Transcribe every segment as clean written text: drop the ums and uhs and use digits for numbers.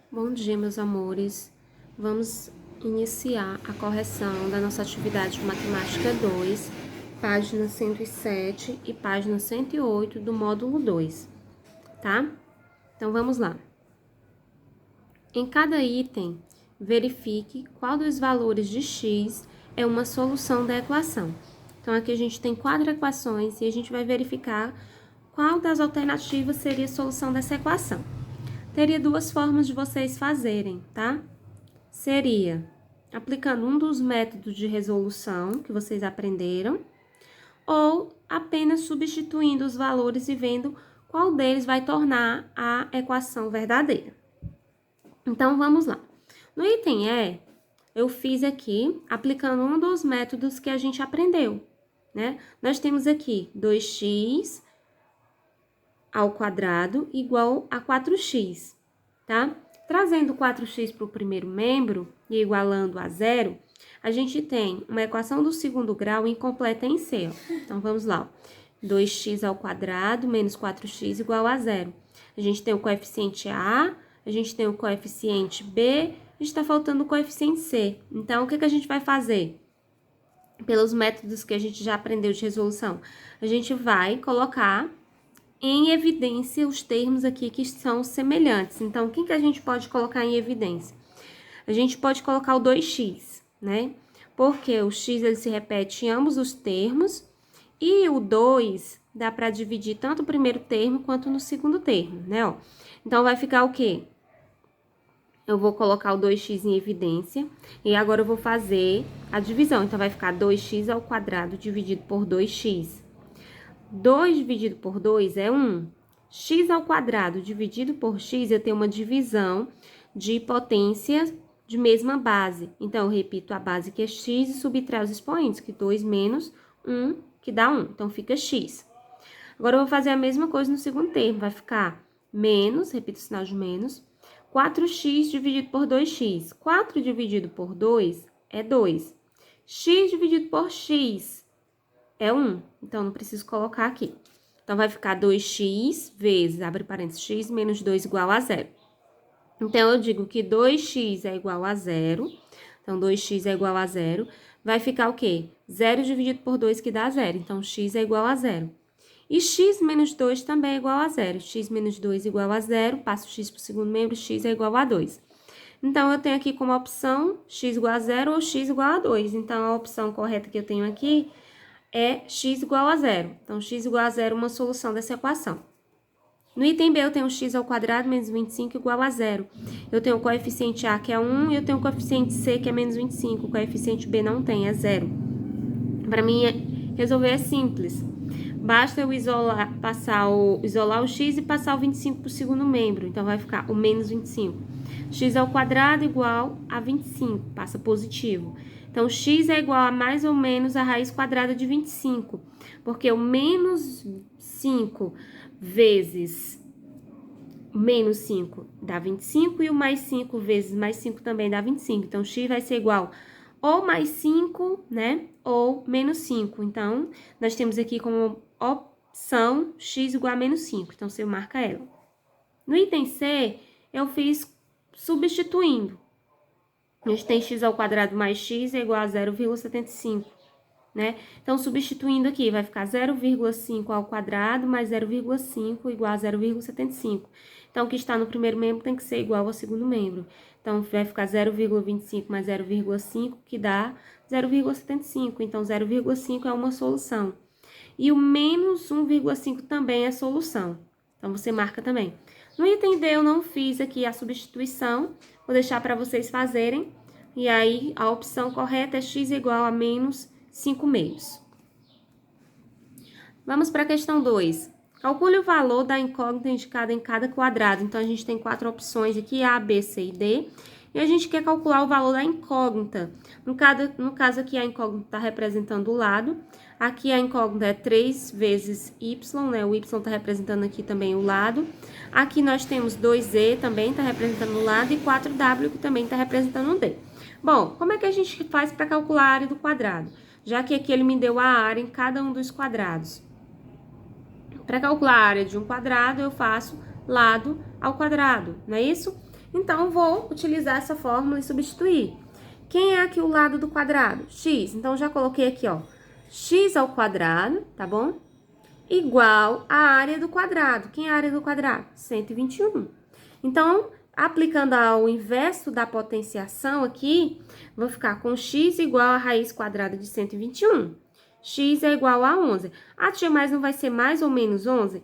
Bom dia, meus amores. Vamos iniciar a correção da nossa atividade de matemática 2, página 107 e página 108 do módulo 2, tá? Então, vamos lá. Em cada item, verifique qual dos valores de x é uma solução da equação. Então, aqui a gente tem 4 equações e a gente vai verificar qual das alternativas seria a solução dessa equação. Teria duas formas de vocês fazerem, tá? Seria aplicando um dos métodos de resolução que vocês aprenderam, ou apenas substituindo os valores e vendo qual deles vai tornar a equação verdadeira. Então, vamos lá. No item E, eu fiz aqui, aplicando um dos métodos que a gente aprendeu, né? Nós temos aqui 2x ao quadrado igual a 4x, tá? Trazendo 4x para o primeiro membro e igualando a zero, a gente tem uma equação do segundo grau incompleta em C, ó. Então, vamos lá, ó. 2x ao quadrado menos 4x igual a zero. A gente tem o coeficiente A, a gente tem o coeficiente B, a gente está faltando o coeficiente C. Então, o que a gente vai fazer? Pelos métodos que a gente já aprendeu de resolução, a gente vai colocar em evidência os termos aqui que são semelhantes. Então, o que a gente pode colocar em evidência? A gente pode colocar o 2x, né? Porque o x ele se repete em ambos os termos e o 2 dá para dividir tanto no primeiro termo quanto no segundo termo, né? Ó. Então, vai ficar o quê? Eu vou colocar o 2x em evidência e agora eu vou fazer a divisão. Então, vai ficar 2x ao quadrado dividido por 2x. 2 dividido por 2 é 1. X ao quadrado dividido por x, eu tenho uma divisão de potências de mesma base. Então, eu repito a base que é x e subtraio os expoentes, que 2 menos 1, que dá 1. Então, fica x. Agora, eu vou fazer a mesma coisa no segundo termo. Vai ficar menos, repito o sinal de menos, 4x dividido por 2x. 4 dividido por 2 é 2. X dividido por x é 1, então não preciso colocar aqui. Então, vai ficar 2x vezes, abre parênteses, x menos 2 igual a 0. Então, eu digo que 2x é igual a 0. Então, 2x é igual a 0. Vai ficar o quê? 0 dividido por 2 que dá 0. Então, x é igual a 0. E x menos 2 também é igual a 0. X menos 2 igual a 0. Passo x para o segundo membro, x é igual a 2. Então, eu tenho aqui como opção x igual a 0 ou x igual a 2. Então, a opção correta que eu tenho aqui é x igual a 0. Então, x igual a 0 é uma solução dessa equação. No item B, eu tenho x ao quadrado menos 25 igual a 0. Eu tenho o coeficiente A, que é 1, e eu tenho o coeficiente C, que é menos 25. O coeficiente B não tem, é 0. Para mim, resolver é simples. Basta eu isolar o x e passar o 25 para o segundo membro. Então, vai ficar o menos 25. X ao quadrado igual a 25, passa positivo. Então, x é igual a mais ou menos a raiz quadrada de 25, porque o menos 5 vezes menos 5 dá 25 e o mais 5 vezes mais 5 também dá 25. Então, x vai ser igual ou mais 5, né, ou menos 5. Então, nós temos aqui como opção x igual a menos 5. Então, você marca ela. No item C, eu fiz substituindo. A gente tem x ao quadrado mais x é igual a 0,75, né? Então, substituindo aqui, vai ficar 0,5 ao quadrado mais 0,5 igual a 0,75. Então, o que está no primeiro membro tem que ser igual ao segundo membro. Então, vai ficar 0,25 mais 0,5, que dá 0,75. Então, 0,5 é uma solução. E o menos 1,5 também é solução. Então, você marca também. No item D, eu não fiz aqui a substituição, vou deixar para vocês fazerem. E aí, a opção correta é x igual a menos 5 meios. Vamos para a questão 2. Calcule o valor da incógnita indicada em cada quadrado. Então, a gente tem 4 opções aqui, A, B, C e D. E a gente quer calcular o valor da incógnita. No caso aqui, a incógnita está representando o lado. Aqui a incógnita é 3 vezes y, né? O y está representando aqui também o lado. Aqui nós temos 2e, também está representando o lado, e 4w, que também está representando o d. Bom, como é que a gente faz para calcular a área do quadrado? Já que aqui ele me deu a área em cada um dos quadrados. Para calcular a área de um quadrado, eu faço lado ao quadrado, não é isso? Então, vou utilizar essa fórmula e substituir. Quem é aqui o lado do quadrado? X. Então, já coloquei aqui, ó, x ao quadrado, tá bom? Igual a área do quadrado. Quem é a área do quadrado? 121. Então, aplicando ao inverso da potenciação aqui, vou ficar com x igual a raiz quadrada de 121. X é igual a 11. Ah, tia, mas não vai ser mais ou menos 11?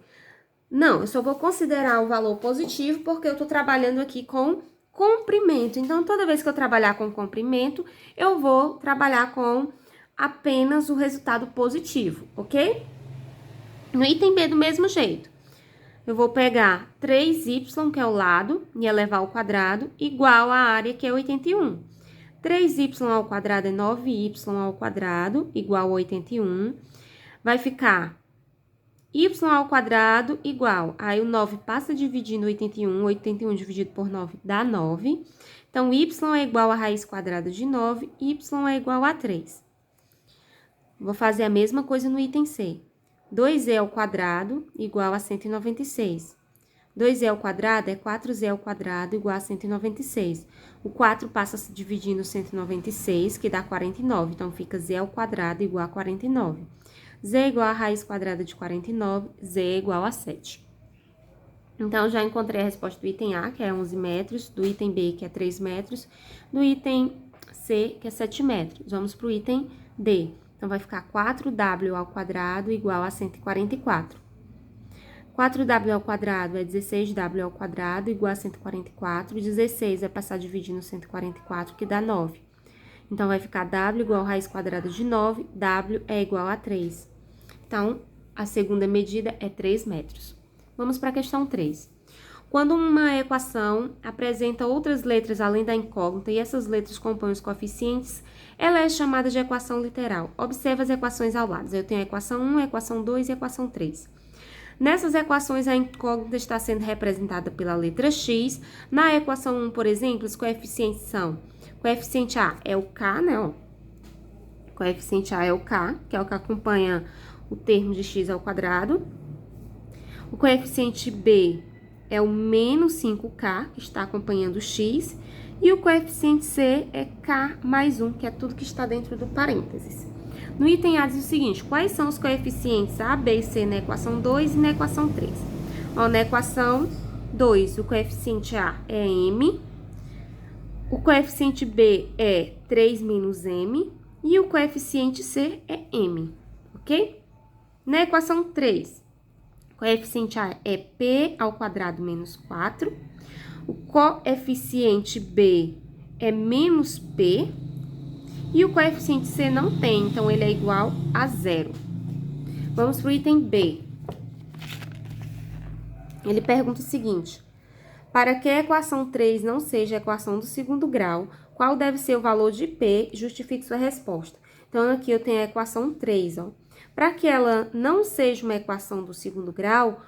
Não, eu só vou considerar o valor positivo porque eu tô trabalhando aqui com comprimento. Então, toda vez que eu trabalhar com comprimento, eu vou trabalhar com apenas o resultado positivo, ok? No item B, do mesmo jeito. Eu vou pegar 3y, que é o lado, e elevar ao quadrado, igual à área, que é 81. 3y ao quadrado é 9y ao quadrado, igual a 81. Vai ficar y ao quadrado igual. Aí o 9 passa dividindo 81. 81 dividido por 9 dá 9. Então, y é igual a raiz quadrada de 9, y é igual a 3. Vou fazer a mesma coisa no item C. 2z ao quadrado igual a 196. 2z ao quadrado é 4z ao quadrado igual a 196. O 4 passa se dividindo 196, que dá 49. Então, fica z ao quadrado igual a 49. Z é igual a raiz quadrada de 49, z é igual a 7. Então, já encontrei a resposta do item A, que é 11 metros, do item B, que é 3 metros, do item C, que é 7 metros. Vamos para o item D. Então, vai ficar 4w ao quadrado igual a 144. 4w ao quadrado é 16w ao quadrado igual a 144. 16 vai passar dividindo 144, que dá 9. Então, vai ficar w igual a raiz quadrada de 9, w é igual a 3. Então, a segunda medida é 3 metros. Vamos para a questão 3. Quando uma equação apresenta outras letras além da incógnita e essas letras compõem os coeficientes, ela é chamada de equação literal. Observe as equações ao lado. Eu tenho a equação 1, a equação 2 e a equação 3. Nessas equações, a incógnita está sendo representada pela letra x. Na equação 1, por exemplo, os coeficientes são... Coeficiente A é o k, né? Ó. Coeficiente A é o k, que é o que acompanha o termo de x ao quadrado. O coeficiente B é o menos 5k, que está acompanhando o x. E o coeficiente C é k mais 1, que é tudo que está dentro do parênteses. No item A diz o seguinte: quais são os coeficientes A, B e C na equação 2 e na equação 3? Ó, na equação 2, o coeficiente A é m, o coeficiente B é 3 menos m e o coeficiente C é m, ok? Na equação 3, o coeficiente A é p ao quadrado menos 4, o coeficiente B é menos p, e o coeficiente C não tem, então ele é igual a 0. Vamos para o item B. Ele pergunta o seguinte: para que a equação 3 não seja a equação do segundo grau, qual deve ser o valor de P? Justifique sua resposta. Então, aqui eu tenho a equação 3, ó. Para que ela não seja uma equação do segundo grau,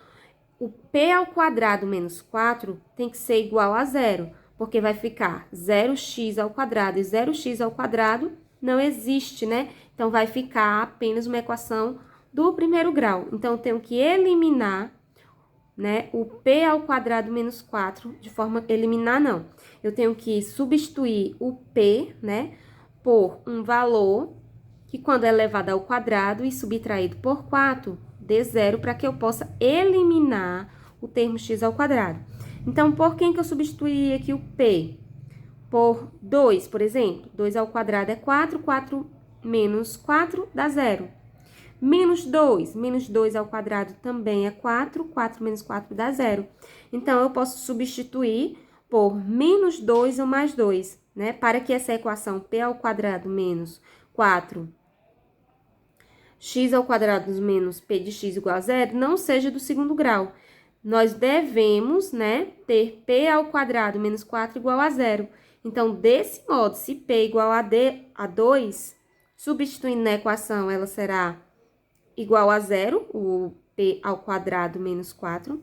o P ao quadrado menos 4 tem que ser igual a 0, porque vai ficar 0x ao quadrado e 0x ao quadrado não existe, né? Então, vai ficar apenas uma equação do primeiro grau. Então, eu tenho que eliminar, né, o P ao quadrado menos 4, de forma... Eliminar, não. Eu tenho que substituir o P, né, por um valor que, quando é elevado ao quadrado e subtraído por 4, dê 0, para que eu possa eliminar o termo x ao quadrado. Então, por quem que eu substituí aqui o P? Por 2, por exemplo. 2 ao quadrado é 4, 4 menos 4 dá 0. Menos 2 ao quadrado também é 4, 4 menos 4 dá 0. Então, eu posso substituir por menos 2 ou mais 2, né? Para que essa equação P ao quadrado menos 4, x ao quadrado menos P de x igual a 0, não seja do segundo grau. Nós devemos, né, ter P ao quadrado menos 4 igual a 0. Então, desse modo, se P igual a 2, substituindo na equação, ela será igual a 0, o P ao quadrado menos 4.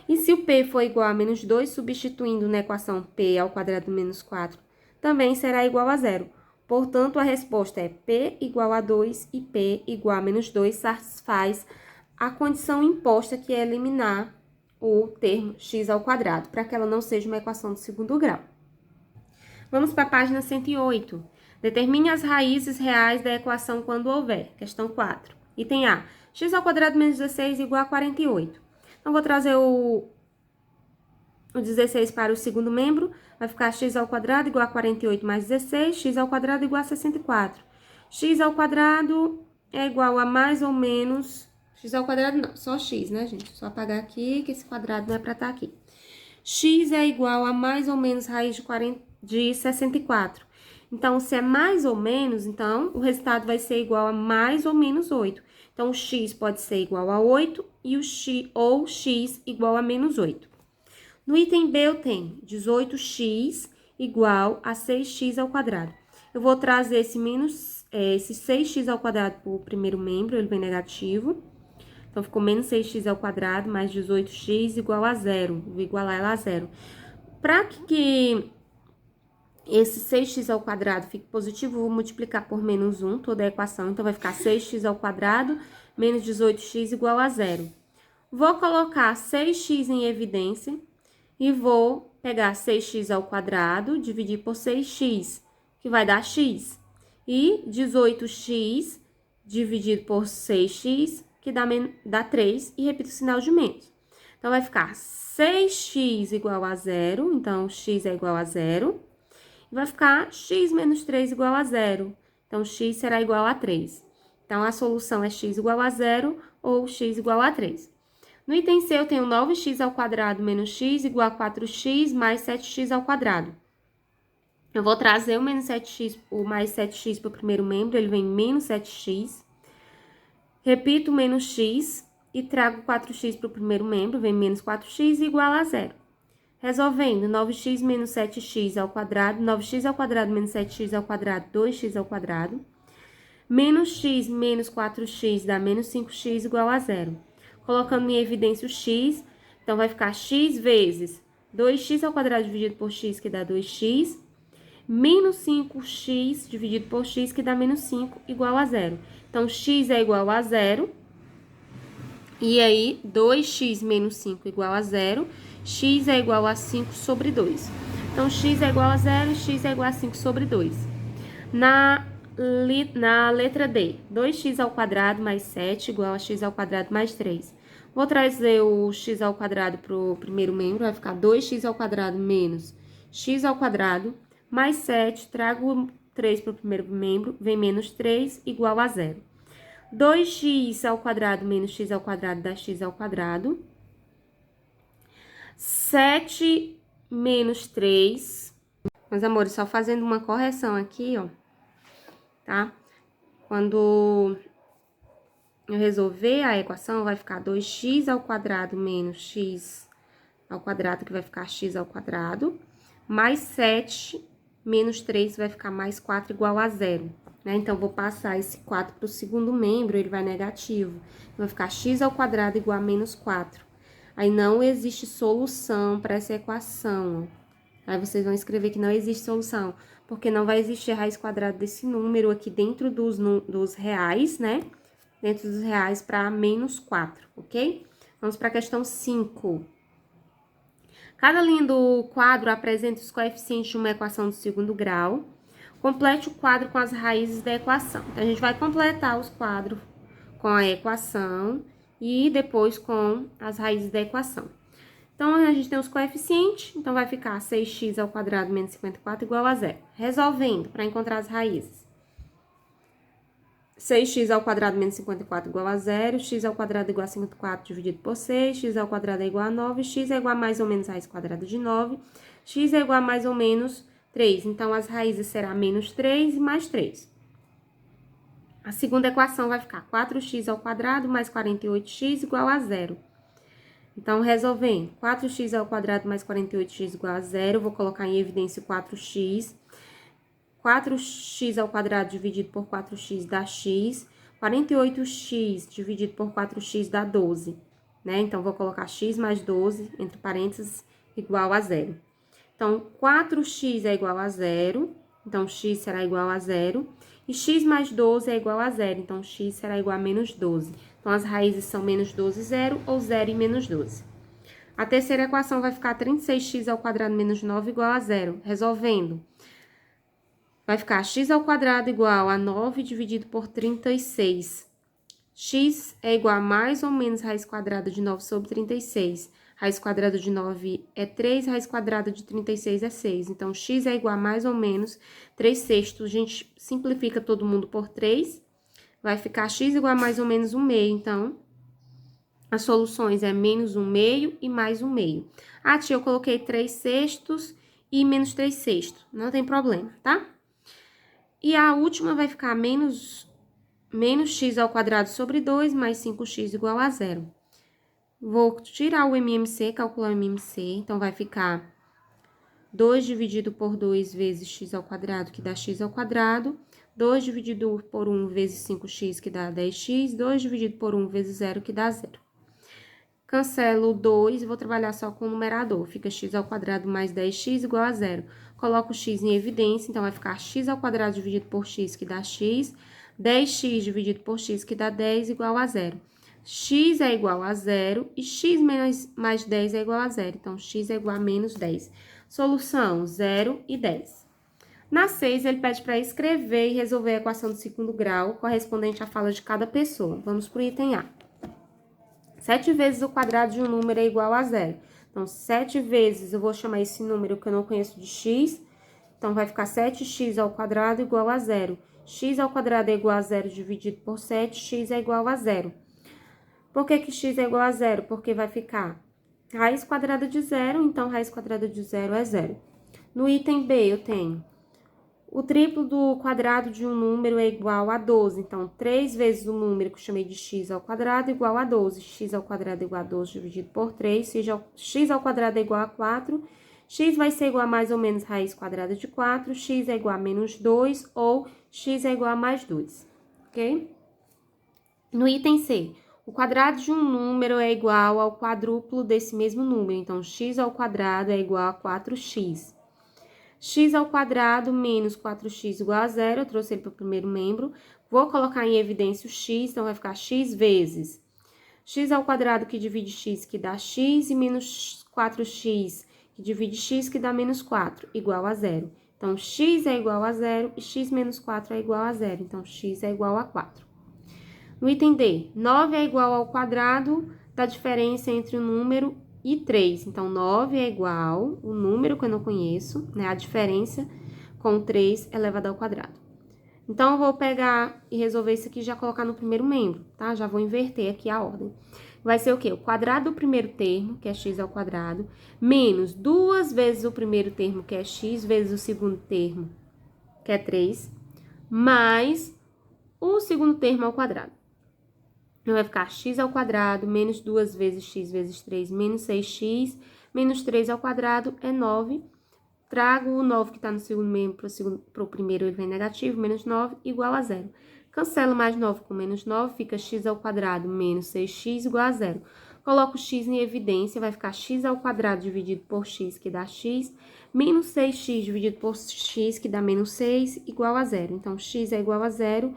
E se o P for igual a menos 2, substituindo na equação P ao quadrado menos 4, também será igual a 0. Portanto, a resposta é P igual a 2 e P igual a menos 2, satisfaz a condição imposta, que é eliminar o termo x ao quadrado, para que ela não seja uma equação do segundo grau. Vamos para a página 108. Determine as raízes reais da equação quando houver. Questão 4. Item A. X ao quadrado menos 16 igual a 48. Então, vou trazer o 16 para o segundo membro. Vai ficar x ao quadrado igual a 48 mais 16. X ao quadrado igual a 64. X ao quadrado é igual a mais ou menos... X ao quadrado não, só x, né, gente? Só apagar aqui, que esse quadrado não é para estar aqui. X é igual a mais ou menos raiz de 64. Então, se é mais ou menos, então, o resultado vai ser igual a mais ou menos 8. Então, o x pode ser igual a 8 e o x igual a menos 8. No item B, eu tenho 18x igual a 6x ao quadrado. Eu vou trazer esse 6x ao quadrado para o primeiro membro, ele vem negativo. Então, ficou menos 6x ao quadrado mais 18x igual a 0. Vou igualar ela a 0. Para que esse 6x ao quadrado fique positivo, vou multiplicar por menos 1 toda a equação. Então, vai ficar 6x ao quadrado menos 18x igual a 0. Vou colocar 6x em evidência e vou pegar 6x ao quadrado, dividir por 6x, que vai dar x. E 18x dividido por 6x, que dá 3, e repito o sinal de menos. Então, vai ficar 6x igual a 0, então, x é igual a 0. E vai ficar x menos 3 igual a 0. Então, x será igual a 3. Então, a solução é x igual a 0 ou x igual a 3. No item C, eu tenho 9x ao quadrado menos x igual a 4x mais 7x ao quadrado. Eu vou trazer o menos 7x, o mais 7x para o primeiro membro, ele vem menos 7x. Repito menos x e trago 4x para o primeiro membro, vem menos 4x igual a 0. Resolvendo, 9x menos 7x ao quadrado, 9x ao quadrado menos 7x ao quadrado, 2x ao quadrado. Menos x menos 4x dá menos 5x igual a 0. Colocando em evidência o x, então vai ficar x vezes 2x ao quadrado dividido por x, que dá 2x, menos 5x dividido por x, que dá menos 5, igual a 0. Então, x é igual a 0, e aí 2x menos 5 igual a 0, x é igual a 5 sobre 2. Então, x é igual a 0 e x é igual a 5 sobre 2. Na letra D, 2x ao quadrado mais 7 igual a x ao quadrado mais 3. Vou trazer o x ao quadrado para o primeiro membro, vai ficar 2x ao quadrado menos x ao quadrado mais 7, trago 3 para o primeiro membro, vem menos 3 igual a 0. 2x ao quadrado menos x ao quadrado dá x ao quadrado. 7 menos 3. Meus amores, só fazendo uma correção aqui, ó, tá? Quando eu resolver a equação, vai ficar 2x ao quadrado menos x ao quadrado, que vai ficar x ao quadrado, mais 7 menos 3 vai ficar mais 4 igual a 0, né? Então, vou passar esse 4 para o segundo membro, ele vai negativo. Vai ficar x ao quadrado igual a menos 4. Aí, não existe solução para essa equação, ó. Aí, vocês vão escrever que não existe solução, porque não vai existir a raiz quadrada desse número aqui dentro dos reais, né? Dentro dos reais para menos 4, ok? Vamos para a questão 5. Cada linha do quadro apresenta os coeficientes de uma equação do segundo grau. Complete o quadro com as raízes da equação. Então, a gente vai completar os quadros com a equação e depois com as raízes da equação. Então, a gente tem os coeficientes, então vai ficar 6x ao quadrado menos 54 igual a 0. Resolvendo, para encontrar as raízes. 6x ao quadrado menos 54 igual a 0, x ao quadrado igual a 54 dividido por 6, x ao quadrado é igual a 9, x é igual a mais ou menos raiz quadrada de 9, x é igual a mais ou menos 3. Então, as raízes serão menos 3 e mais 3. A segunda equação vai ficar 4x ao quadrado mais 48x igual a 0. Então, resolvendo, 4x ao quadrado mais 48x igual a 0, vou colocar em evidência o 4x. 4x ao quadrado dividido por 4x dá x. 48x dividido por 4x dá 12, né? Então, vou colocar x mais 12, entre parênteses, igual a 0. Então, 4x é igual a 0, então, x será igual a 0. E x mais 12 é igual a 0, então, x será igual a menos 12. Então, as raízes são menos 12 e 0, ou 0 e menos 12. A terceira equação vai ficar 36x ao quadrado menos 9 igual a 0. Resolvendo. Vai ficar x ao quadrado igual a 9 dividido por 36. X é igual a mais ou menos raiz quadrada de 9 sobre 36. Raiz quadrada de 9 é 3, raiz quadrada de 36 é 6. Então, x é igual a mais ou menos 3 sextos. A gente simplifica todo mundo por 3. Vai ficar x igual a mais ou menos 1 meio. Então, as soluções é menos 1 meio e mais 1 meio. Ah, tia, eu coloquei 3 sextos e menos 3 sextos. Não tem problema, tá? E a última vai ficar menos x ao quadrado sobre 2 mais 5x igual a 0. Vou tirar o MMC, calcular o MMC. Então, vai ficar 2 dividido por 2 vezes x ao quadrado, que dá x ao quadrado. 2 dividido por 1 vezes 5x, que dá 10x. 2 dividido por 1 vezes 0, que dá 0. Cancelo o 2 e vou trabalhar só com o numerador. Fica x ao quadrado mais 10x igual a 0. Coloco o x em evidência, então vai ficar x ao quadrado dividido por x, que dá x. 10x dividido por x, que dá 10, igual a 0. X é igual a 0 e x mais 10 é igual a 0. Então, x é igual a menos 10. Solução, 0 e 10. Na 6, ele pede para escrever e resolver a equação do segundo grau, correspondente à fala de cada pessoa. Vamos para o item A. 7 vezes o quadrado de um número é igual a 0. Então, 7 vezes, eu vou chamar esse número que eu não conheço de x. Então, vai ficar 7x ao quadrado igual a 0. X ao quadrado é igual a 0 dividido por 7, x é igual a 0. Por que x é igual a 0? Porque vai ficar raiz quadrada de 0, então raiz quadrada de 0 é 0. No item B, eu tenho o triplo do quadrado de um número é igual a 12. Então, 3 vezes o número que eu chamei de x ao quadrado igual a 12. X ao quadrado é igual a 12 dividido por 3. X ao quadrado é igual a 4. X vai ser igual a mais ou menos raiz quadrada de 4. X é igual a menos 2 ou x é igual a mais 2. Ok? No item C, o quadrado de um número é igual ao quadrúplo desse mesmo número. Então, x ao quadrado é igual a 4x. X ao quadrado menos 4x igual a 0, eu trouxe ele para o primeiro membro. Vou colocar em evidência o x, então vai ficar x vezes x ao quadrado que divide x, que dá x, e menos 4x, que divide x, que dá menos 4, igual a 0. Então, x é igual a 0 e x menos 4 é igual a 0. Então, x é igual a 4. No item D, 9 é igual ao quadrado da diferença entre o número e 3. Então, 9 é igual, o número que eu não conheço, né? A diferença com 3 elevado ao quadrado. Então, eu vou pegar e resolver isso aqui e já colocar no primeiro membro, tá? Já vou inverter aqui a ordem. Vai ser o quê? O quadrado do primeiro termo, que é x ao quadrado, menos 2 vezes o primeiro termo, que é x, vezes o segundo termo, que é 3, mais o segundo termo ao quadrado. Então, vai ficar x ao quadrado, menos 2 vezes x vezes 3, menos 6x, menos 3 ao quadrado é 9. Trago o 9 que está no segundo membro para o primeiro, ele vem negativo, menos 9, igual a 0. Cancelo mais 9 com menos 9, fica x ao quadrado menos 6x igual a 0. Coloco x em evidência, vai ficar x ao quadrado dividido por x, que dá x, menos 6x dividido por x, que dá menos 6, igual a 0. Então, x é igual a 0.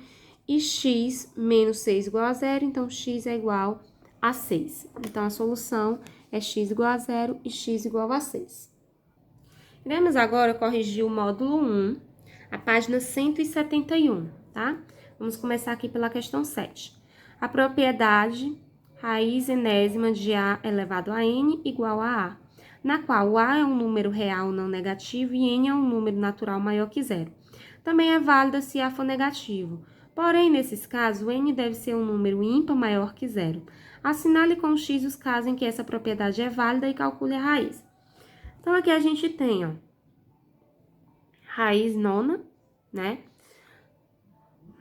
E x menos 6 igual a 0, então x é igual a 6. Então, a solução é x igual a 0 e x igual a 6. Iremos agora corrigir o módulo 1, a página 171, tá? Vamos começar aqui pela questão 7. A propriedade raiz enésima de a elevado a n igual a a, na qual a é um número real não negativo e n é um número natural maior que 0. Também é válida se a for negativo. Porém, nesses casos, o n deve ser um número ímpar maior que 0. Assinale com x os casos em que essa propriedade é válida e calcule a raiz. Então, aqui a gente tem, ó, raiz nona, né,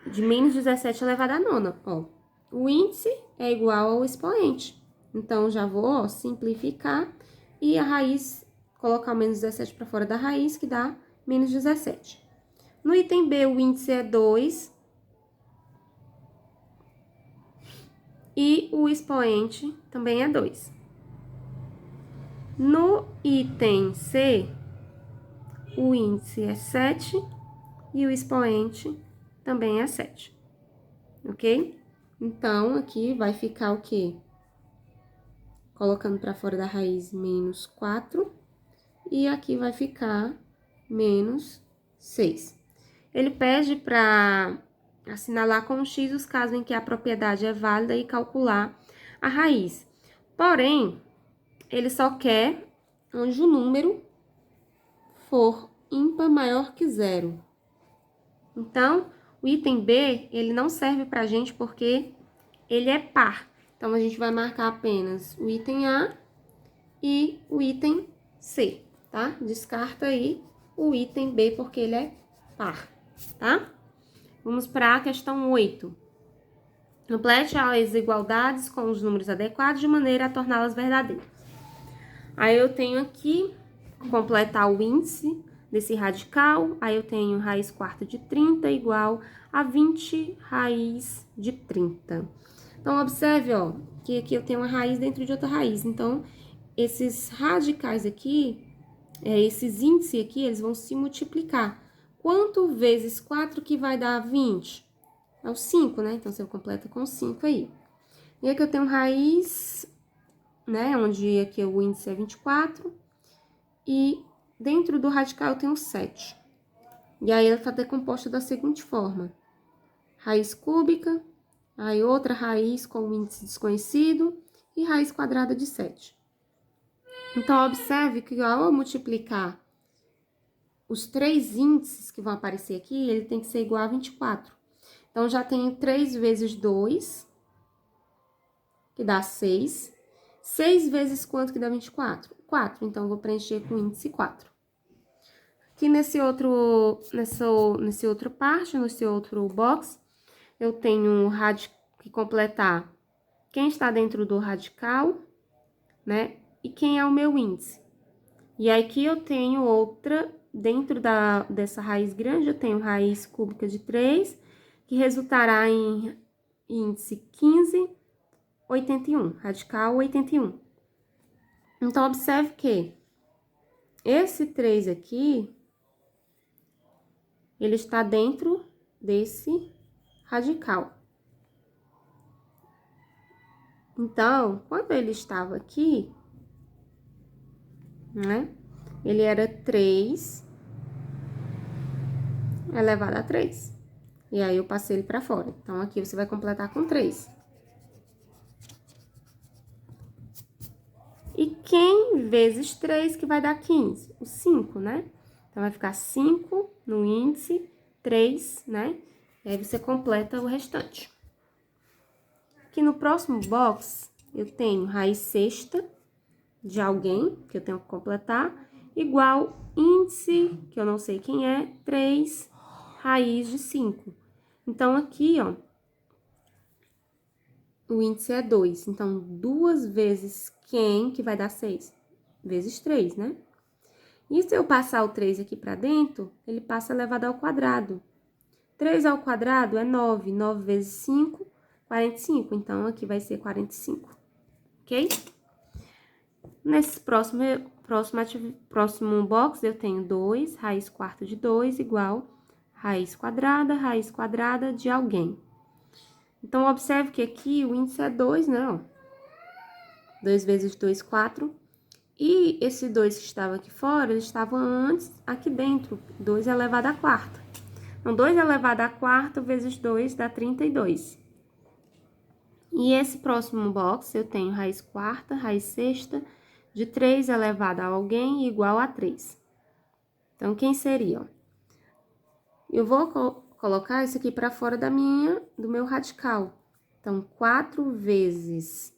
de menos 17 elevado a nona, ó. O índice é igual ao expoente. Então, já vou, ó, simplificar e a raiz, colocar o menos 17 para fora da raiz, que dá menos 17. No item B, o índice é 2. E o expoente também é 2. No item C, o índice é 7 e o expoente também é 7. Ok? Então, aqui vai ficar o quê? colocando para fora da raiz menos 4. E aqui vai ficar menos 6. Ele pede para assinalar com X os casos em que a propriedade é válida e calcular a raiz. Porém, ele só quer onde o número for ímpar maior que 0. Então, o item B, ele não serve para a gente porque ele é par. Então, a gente vai marcar apenas o item A e o item C, tá? Descarta aí o item B porque ele é par, tá? Vamos para a questão 8. Complete as desigualdades com os números adequados de maneira a torná-las verdadeiras. Aí eu tenho aqui completar o índice desse radical. Aí eu tenho raiz quarta de 30 igual a 20 raiz de 30. Então, observe, ó, que aqui eu tenho uma raiz dentro de outra raiz. Então, esses radicais aqui, esses índices aqui, eles vão se multiplicar. Quanto vezes 4 que vai dar 20? É o 5, né? Então, você completa com 5 aí. E aqui eu tenho raiz, né? Onde aqui o índice é 24. E dentro do radical eu tenho 7. E aí, ela está decomposta da seguinte forma. Raiz cúbica, aí outra raiz com o índice desconhecido e raiz quadrada de 7. Então, observe que ao eu multiplicar os 3 índices que vão aparecer aqui, ele tem que ser igual a 24. Então, já tenho 3 vezes 2, que dá 6. 6 vezes quanto que dá 24? 4. Então, eu vou preencher com o índice 4. Aqui nesse outro box, eu tenho que completar quem está dentro do radical, né? E quem é o meu índice. E aqui eu tenho outra, dentro dessa raiz grande, eu tenho raiz cúbica de 3, que resultará em índice 15, 81, radical 81. Então, observe que esse 3 aqui, ele está dentro desse radical. Então, quando ele estava aqui, né? Ele era 3 elevado a 3. E aí, eu passei ele para fora. Então, aqui você vai completar com 3. E quem vezes 3 que vai dar 15? O 5, né? Então, vai ficar 5 no índice, 3, né? E aí, você completa o restante. Aqui no próximo box, eu tenho raiz sexta de alguém, que eu tenho que completar, igual índice, que eu não sei quem é, 3 raiz de 5. Então, aqui, ó, o índice é 2. Então, 2 vezes quem, que vai dar 6? Vezes 3, né? E se eu passar o 3 aqui pra dentro, ele passa elevado ao quadrado. 3 ao quadrado é 9. 9 vezes 5, 45. Então, aqui vai ser 45. Ok? Nesse próximo box, eu tenho 2, raiz quarta de 2, igual raiz quadrada de alguém. Então, observe que aqui o índice é 2, né? Ó. 2 vezes 2, 4. E esse 2 que estava aqui fora, ele estava antes aqui dentro. 2 elevado à quarta. Então, 2 elevado à quarta vezes 2 dá 32. E esse próximo box, eu tenho raiz quarta, raiz sexta, de 3 elevado a alguém igual a 3. Então, quem seria? Eu vou colocar isso aqui para fora do meu radical. Então, 4 vezes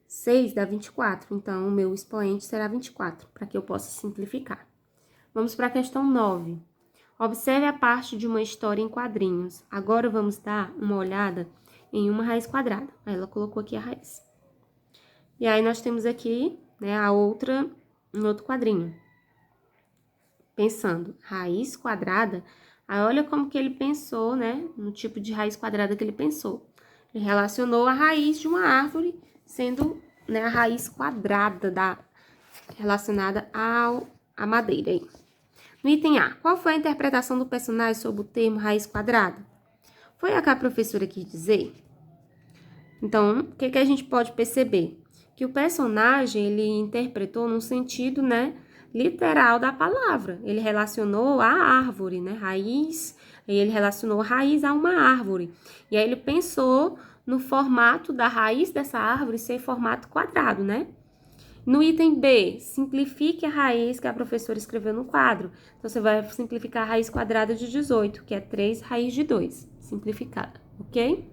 6 dá 24. Então, o meu expoente será 24, para que eu possa simplificar. Vamos para a questão 9. Observe a parte de uma história em quadrinhos. Agora, vamos dar uma olhada em uma raiz quadrada. Aí, ela colocou aqui a raiz. E aí, nós temos aqui, né, a outra, em outro quadrinho. Pensando, raiz quadrada, aí olha como que ele pensou, né, no tipo de raiz quadrada que ele pensou. Ele relacionou a raiz de uma árvore, sendo, né, a raiz quadrada relacionada à madeira aí. No item A, qual foi a interpretação do personagem sobre o termo raiz quadrada? Foi a que a professora quis dizer? Então, o que a gente pode perceber? que o personagem, ele interpretou num sentido, né, literal da palavra. Ele relacionou a árvore, né, raiz, e ele relacionou raiz a uma árvore. E aí ele pensou no formato da raiz dessa árvore ser formato quadrado, né? No item B, simplifique a raiz que a professora escreveu no quadro. Então, você vai simplificar a raiz quadrada de 18, que é 3 raiz de 2, simplificada, ok?